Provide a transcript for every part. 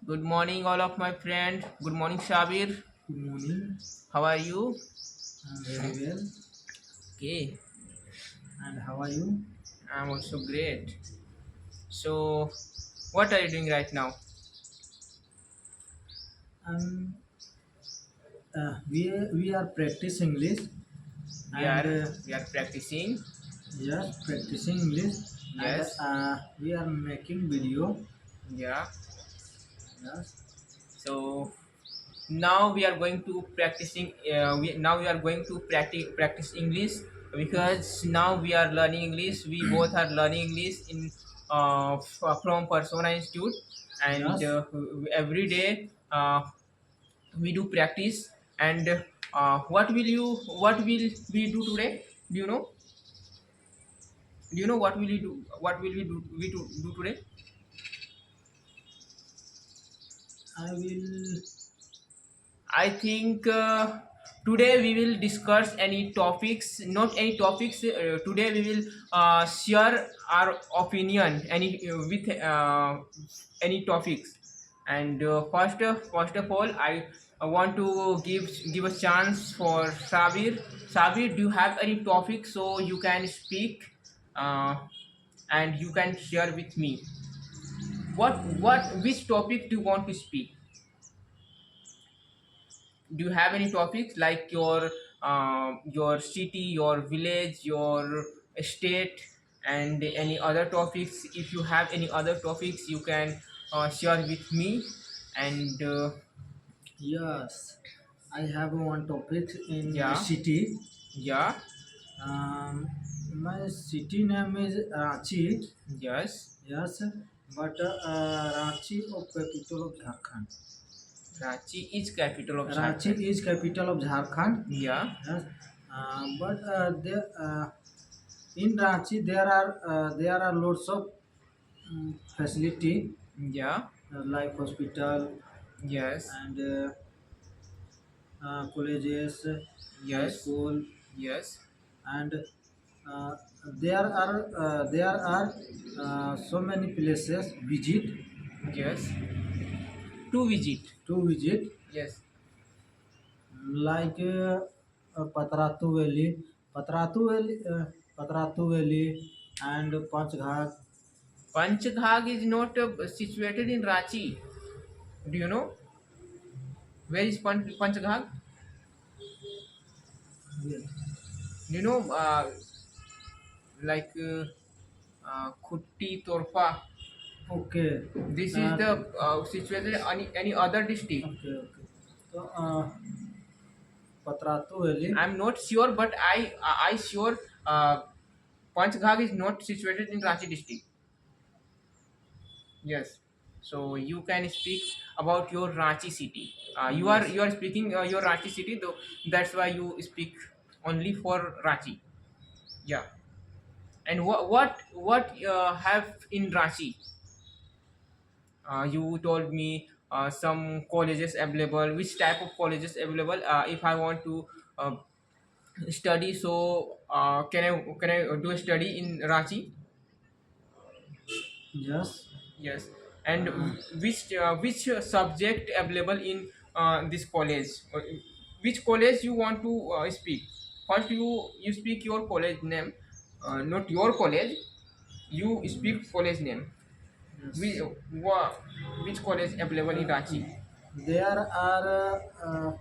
Good morning, all of my friends. Good morning, Shabir. Good morning. How are you? I'm very well. Okay, And how are you? I'm also great. So, what are you doing right now? Um, we are practicing English We and are we are practicing. yes, practicing English and Yes, we are making video. yeah. Yes, So now we are going to practicing. Now we are going to practice English yes, because now we are learning English. We both are learning English in from Persona Institute, and yes. every day we do practice. And what will we do today? Do you know? Do you know what will we do? What will we do today? I will. I think today we will discuss any topics, not any topics. Today we will share our opinion with any topics. And first of all, I want to give a chance for Sabir. Sabir, do you have any topic so you can speak and you can share with me? Which topic do you want to speak? Do you have any topics like your city, your village, your state, and any other topics? If you have any other topics, you can share with me. And Yes, I have one topic in my yeah, city. yeah, Um, my city name is Ranchi. yes. Yes, but Ranchi of capital of Jharkhand. Ranchi is capital of Ranchi Jharkhand. is capital of Jharkhand. Yeah, Yes, but there, in Ranchi there are lots of facility yeah, like hospital yes, and colleges, high yes, school, yes, and uh, there are so many places yes. To visit. to visit Yes. like Patratu Valley, Patratu Valley and Panchghat. Panchghag is not situated in Ranchi. Do you know where is Panchghag? Yes. Do you know like Khutti Torfa? Okay. This is Uh, the situated in any other district. okay. Okay. So Patratu Valley. I'm not sure, but I sure Panchghag is not situated in Ranchi district. Yes. So you can speak about your Ranchi city. Yes. You are speaking your Ranchi city, though. That's why you speak only for Ranchi. Yeah. And what have in Ranchi? You told me some colleges available. Which type of colleges available? If I want to study, so can I do a study in Ranchi? Yes. Yes. And Uh, which subject available in this college? Which college you want to speak? First, you speak your college name, not your college. You speak college name. yes. We, which college available in Uh, Ranchi? there are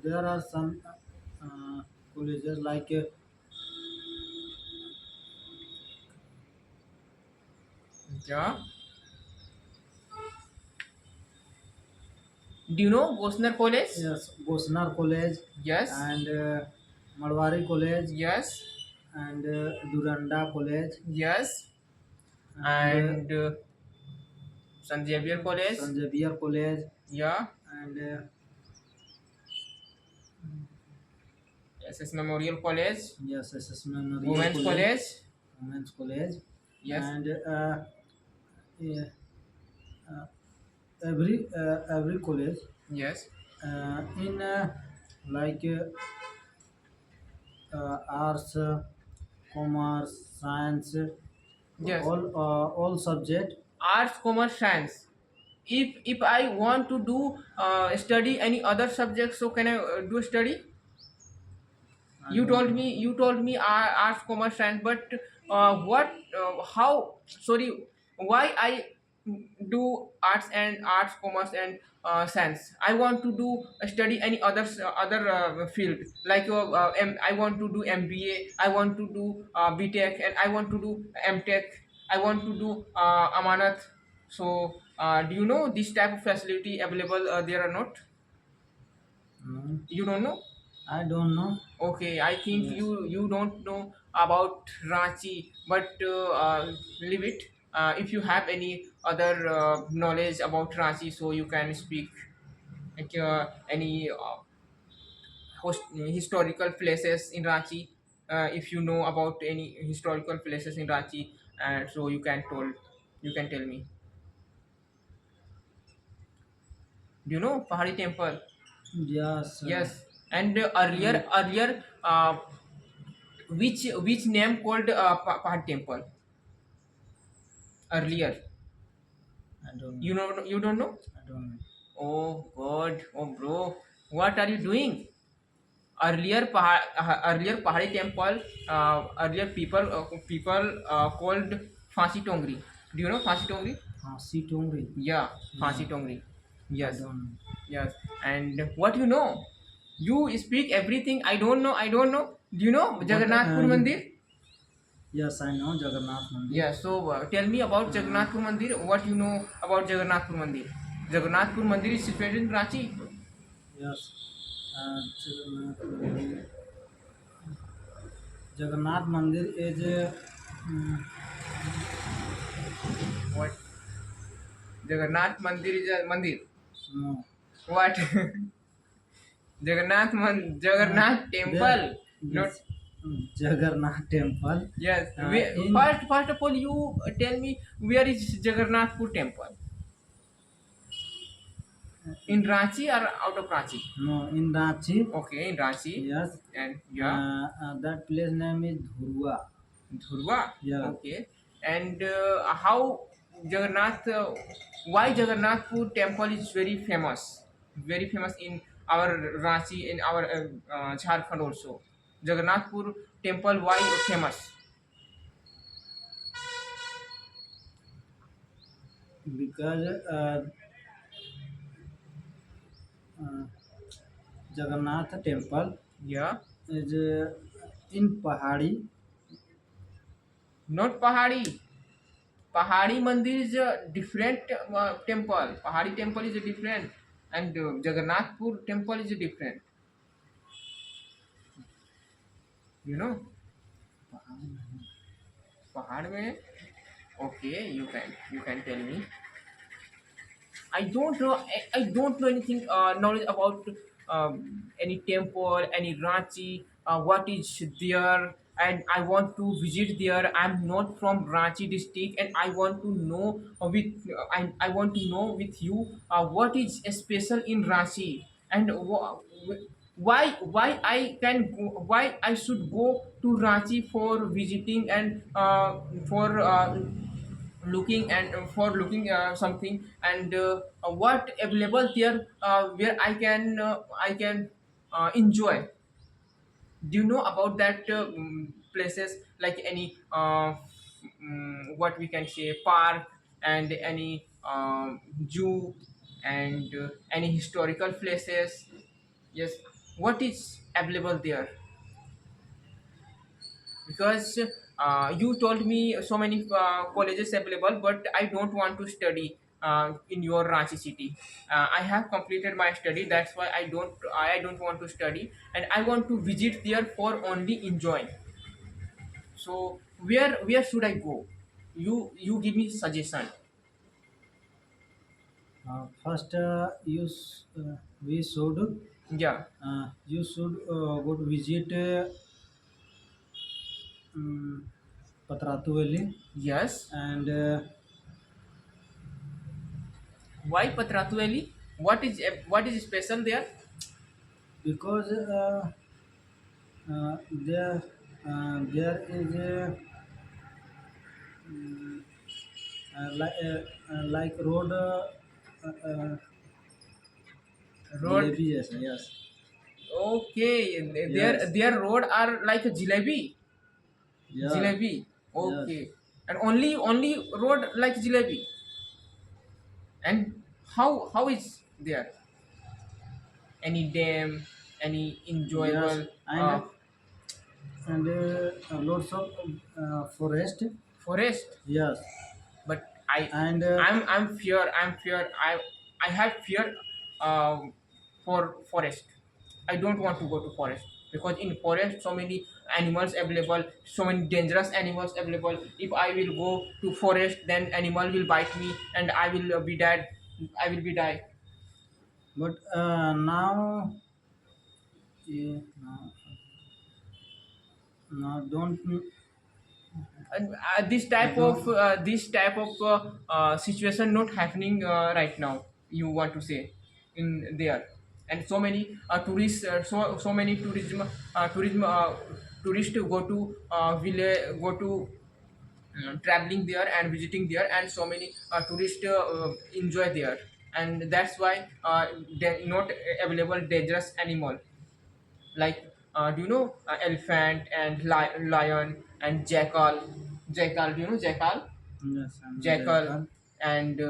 there are some colleges like Yeah. Do you know Bosner College? yes, Bosnar College Yes. and Marwari College Yes. and Duranda College Yes. and And St. Xavier College. San Xavier College Yeah. and SS Memorial College. yes, SS Memorial Women's College, College. Women's College, Yes. and yeah, uh, every college Yes. in like arts, commerce, science, Yes. all subject. Arts, commerce, science. if I want to do study any other subject, so can I do study? I don't know. You told me arts, commerce, science, but what how sorry, why I do arts and arts, commerce, and science? I want to do study any other field, like I want to do MBA, I want to do BTech, and I want to do MTech, I want to do Amanat. So do you know this type of facility available there or not? No, You don't know? I don't know. Okay, I think Yes. you don't know about Ranchi, but leave it. If you have any other knowledge about Ranchi, so you can speak like any historical places in Ranchi. If you know about any historical places in Ranchi, and so you can tell me. Do you know Pahari Temple? Yes. Yes, and Mm, earlier which name called Pahari Temple earlier? I don't know. You don't know? I don't know. Oh God, oh bro, what are you doing? Earlier Pahari temple, earlier people called Phansi Tongri. Do you know Phansi Tongri? Hasi Tungri. Yeah, Phansi No, Tongri. I Yes, don't know. yes. And what you know? You speak everything. I don't know. I don't know. Do you know But Jagannathpur you, Mandir? yes, I know Jagannath Mandir. Yeah. So tell me about Uh, Jagannathpur Mandir. What you know about Jagannathpur Mandir? Jagannathpur Mandir is situated in Ranchi. yes, Jagannath Mandir. Jagannath Mandir is mm, What? Jagannath Mandir is a mandir. no. What? Uh, Jagannath there, temple. Not yes, Jagannath Temple. yes. In First of all, you tell me where is Jagannathpur temple? In Ranchi or out of Ranchi? no, in Ranchi. Okay, in Ranchi. Yes, And yeah, that place name is Dhurwa. Dhurwa. Yeah, Okay. And how Jagannath? Why Jagannathpur temple is very famous? Very famous in our Ranchi, in our Jharkhand also. Jagannathpur temple, why famous? because uh, Jagannath Temple Yeah, is in Pahadi. not Pahadi. Pahadi Mandir is a different temple. Pahadi temple is a different, and Jagannathpur temple is a different. You know, Pahad में okay, you can tell me. I don't know. I don't know anything knowledge about any temple, any Ranchi. What is there? And I want to visit there. I'm not from Ranchi district, and I want to know I want to know with you what is special in Ranchi, and why I should go to Ranchi for visiting and for looking and for looking something, and what available there where I can enjoy. Do you know about that places, like any what we can say park, and any zoo, and any historical places? Yes, what is available there? Because you told me so many colleges available, but I don't want to study in your Ranchi city. I have completed my study, that's why I don't want to study, and I want to visit there for only enjoying. So where should I go? You give me suggestion. First, we should Yeah. you should go to visit um, Patratu Valley Yes. and Why Patratu Valley? What is special there? because there there is a like road Road. Jalebi, yes, yes, Okay, yes, their road are like a jalebi. yeah, Jalebi. yes. Okay, and only road like jalebi. And how is there any dam, any Yes, enjoyable and lots of forest. forest? Yes, But I and I'm fear. I have fear for forest. I don't want to go to forest because in forest so many animals available, so many dangerous animals available. If I will go to forest, then animal will bite me and I will be dead. I will be die. but now, yeah, no, no, don't. And Don't. this type of situation not happening right now, you want to say in there. And so many tourists, so many tourists go to village, go to traveling there and visiting there, and so many tourists enjoy there. And that's why they not available dangerous animal like do you know elephant and lion and jackal, do you know Yes, I'm jackal Jackal. and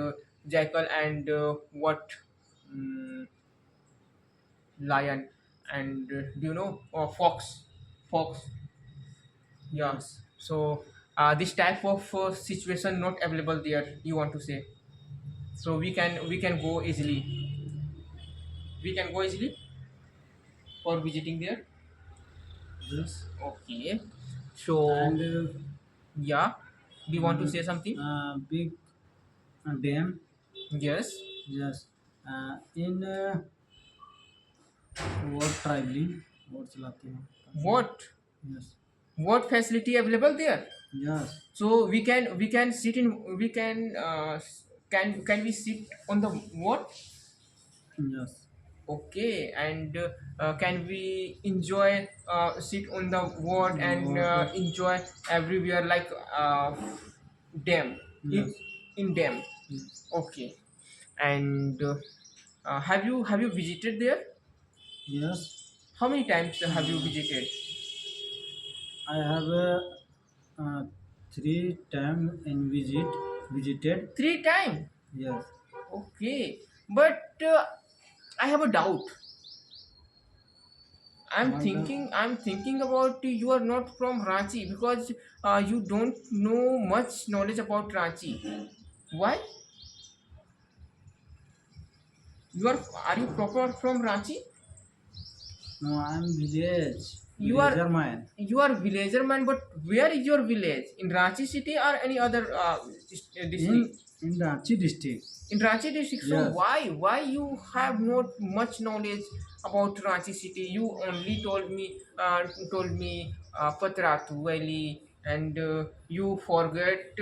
what mm, lion and do you know fox, yeah. Yes, So this type of situation not available there, you want to say. So we can go easily, we can go easily for visiting there. yes, Okay, so and yeah, do you want to say something? big dam. Yes. Yes, in what traveling? What चलाते हो? What Yes, what facility available there? yes, So we can sit in, we can we sit on the what? yes, Okay, and can we enjoy sit on the what and water. enjoy everywhere like dam in Yes, dam. yes, Okay, and have you visited there? yes. How many times have you visited? I have three time in visited. Three times. Yes, Okay, but I have a doubt. what the? I'm thinking about you are not from Ranchi because you don't know much knowledge about Ranchi. Why? You are you proper from Ranchi? No, I'm You are villager man. you are villager man, but where is your village? In Ranchi city or any other district? In Ranchi district. In Ranchi district. So Yes, why you have not much knowledge about Ranchi city? You only told me Patratu Valley, and you forget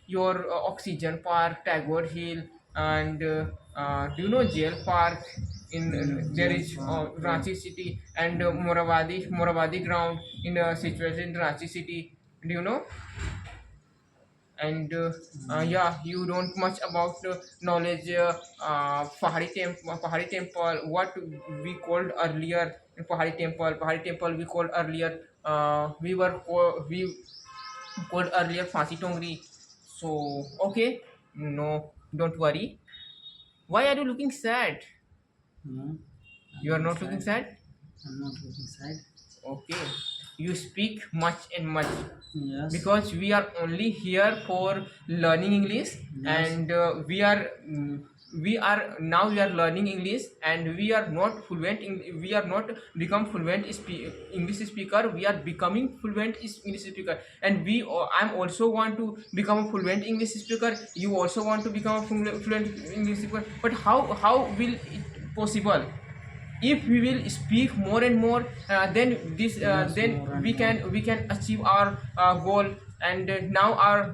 your Oxygen Park, Tagore Hill, and do you know Jail Park? In there jail is park. Ranchi city, and Moravadi ground in situated in Ranchi city. Do you know? And yeah, you don't much about knowledge Pahari temple, what we called earlier in Pahari temple we called earlier we called earlier Phasi Tongri. So okay, no, don't worry. Why are you looking sad? No, You I'm are not not looking sad. sad. I'm not looking sad. Okay, you speak much and much Yes, because we are only here for learning English, yes, and we are learning English, and we are not fluent in, we are not become fluent English speaker, we are becoming fluent English speaker. And I'm also want to become a fluent English speaker, you also want to become a fluent English speaker, but how will it possible? If we will speak more and more, yes, then more and we more. can achieve our goal. And now our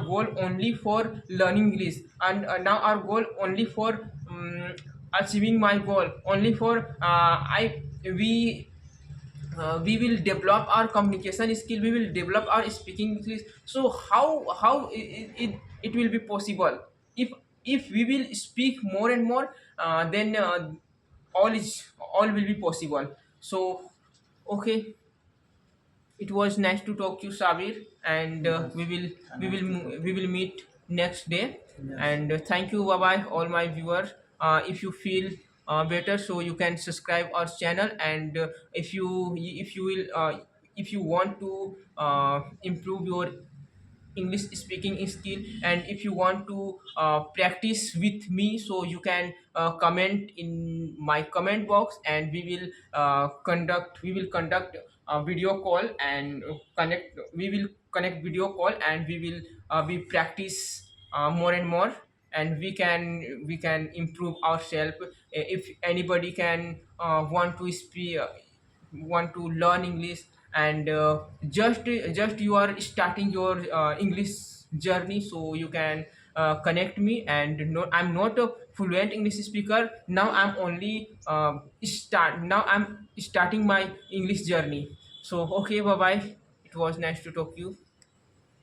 goal only for learning English, and now our goal only for achieving my goal only for I we will develop our communication skill, we will develop our speaking English. So how it will be possible if if we will speak more and more, then all will be possible. So okay, it was nice to talk to you, Sabir, and Yes. Nice to talk to we will you. meet next day. Yes. And thank you, bye bye, all my viewers. If you feel better, so you can subscribe our channel, and if you will if you want to improve your English speaking skill, and if you want to practice with me, so you can comment in my comment box, and we will conduct a video call, and we will connect video call, and we will be practice more and more, and we can improve ourselves. If anybody can want to speak, want to learn English, and just you are starting your English journey, so you can connect me. And no, I'm not a fluent English speaker now. I'm starting my English journey. So okay, bye bye. It was nice to talk to you.